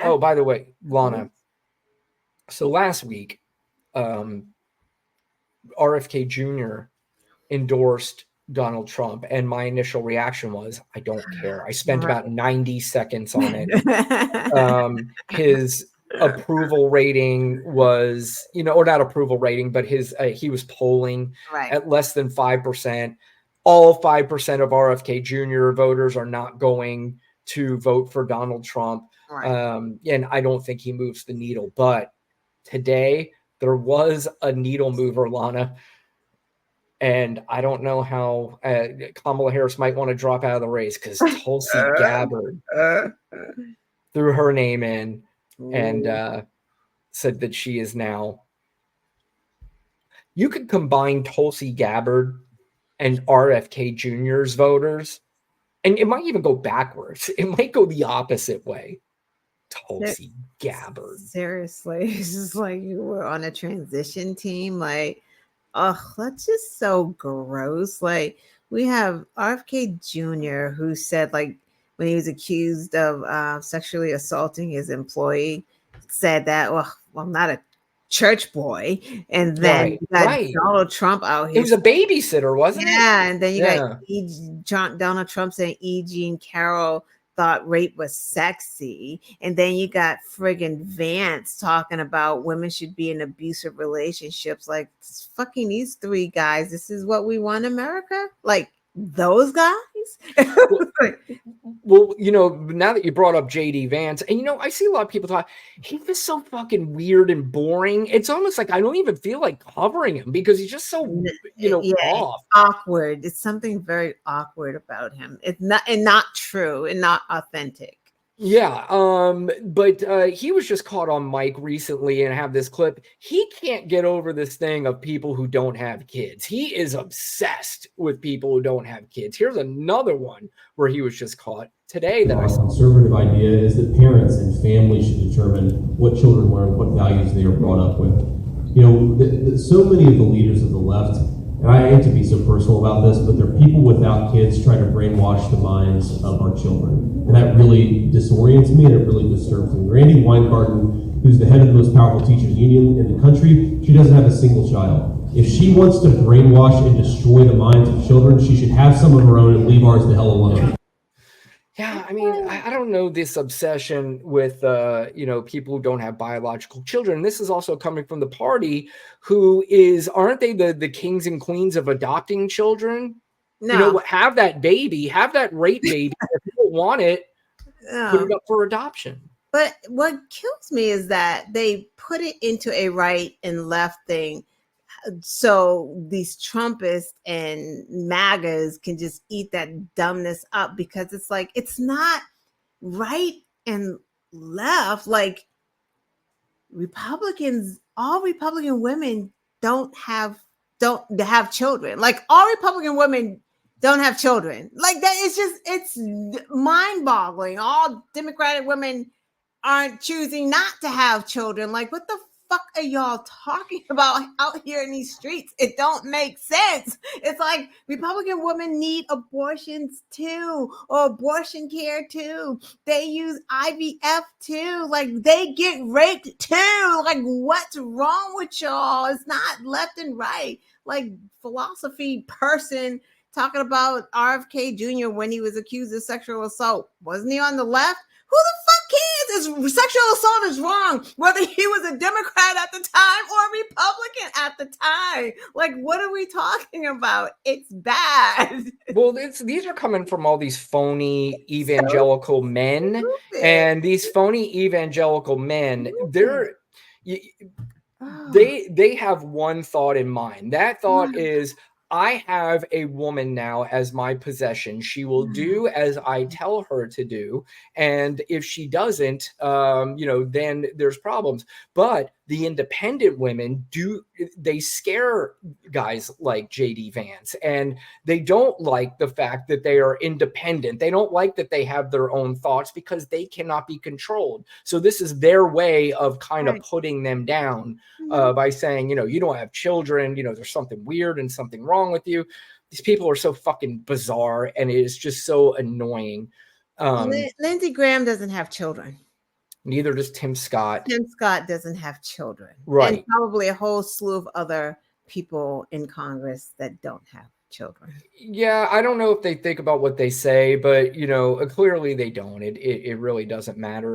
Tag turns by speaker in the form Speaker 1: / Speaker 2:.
Speaker 1: Oh, by the way, Lana. So last week, RFK Jr. endorsed Donald Trump, and my initial reaction was, I don't care. I spent about 90 seconds on it. His approval rating was, or not approval rating, but his he was polling at less than 5%. All 5% of RFK Jr. voters are not going to vote for Donald Trump. And I don't think he moves the needle. But today, there was a needle mover, Lana. And I don't know how Kamala Harris might want to drop out of the race because Tulsi Gabbard threw her name in and said that she is now. You could combine Tulsi Gabbard and RFK Jr.'s voters, and it might even go backwards. It might go the opposite way. Tulsi Gabbard.
Speaker 2: Seriously, it's just like you were on a transition team. Like, oh, that's just so gross. Like, we have RFK Jr., who said, like, when he was accused of sexually assaulting his employee, said that, well, I'm not a church boy. And then you got Donald Trump out here.
Speaker 1: It was a babysitter, wasn't it?
Speaker 2: Yeah, and then you got Donald Trump saying E. Jean Carroll thought rape was sexy. And then you got friggin' Vance talking about women should be in abusive relationships. Like, fucking these three guys, this is what we want America? Like, those guys?
Speaker 1: Well, now that you brought up JD Vance, and I see a lot of people talk, he's just so fucking weird and boring. It's almost like I don't even feel like covering him because he's just so, off.
Speaker 2: Awkward. It's something very awkward about him. It's not true and not authentic.
Speaker 1: Yeah, but he was just caught on mic recently and have this clip. He can't get over this thing of people who don't have kids. He is obsessed with people who don't have kids. Here's another one where he was just caught today that I saw.
Speaker 3: The conservative idea is that parents and families should determine what children learn, what values they are brought up with. So many of the leaders of the left, and I hate to be so personal about this, but they're people without kids trying to brainwash the minds of our children. And that really disorients me and it really disturbs me. Randy Weingarten, who's the head of the most powerful teachers union in the country, she doesn't have a single child. If she wants to brainwash and destroy the minds of children, she should have some of her own and leave ours the hell alone.
Speaker 1: Yeah, I mean, I don't know this obsession with, people who don't have biological children. This is also coming from the party who aren't they the kings and queens of adopting children? No. Have that baby, have that rape baby. If people want it, put it up for adoption.
Speaker 2: But what kills me is that they put it into a right and left thing. So these Trumpists and MAGAs can just eat that dumbness up because it's like, it's not right and left. Like all Republican women don't have children. Like all Republican women don't have children. Like that is it's mind boggling. All Democratic women aren't choosing not to have children. Like what the fuck are y'all talking about out here in these streets? It don't make sense. It's like Republican women need abortions too, or abortion care too. They use IVF too. Like they get raped too. Like what's wrong with y'all? It's not left and right. Like philosophy person talking about RFK Jr. when he was accused of sexual assault. Wasn't he on the left? Who the fuck cares? Sexual assault is wrong, whether he was a Democrat at the time or a Republican at the time. Like, what are we talking about? It's bad.
Speaker 1: Well, these are coming from all these phony evangelical men, and these phony evangelical men, they have one thought in mind. That thought is, I have a woman now as my possession. She will do as I tell her to do. And if she doesn't, then there's problems. But the independent women they scare guys like JD Vance, and they don't like the fact that they are independent. They don't like that they have their own thoughts because they cannot be controlled. So this is their way of kind of putting them down by saying, you don't have children, there's something weird and something wrong with you. These people are so fucking bizarre, and it is just so annoying.
Speaker 2: Lindsey Graham doesn't have children.
Speaker 1: Neither does Tim Scott.
Speaker 2: Tim Scott doesn't have children.
Speaker 1: Right.
Speaker 2: And probably a whole slew of other people in Congress that don't have children.
Speaker 1: Yeah, I don't know if they think about what they say, but clearly they don't. It really doesn't matter.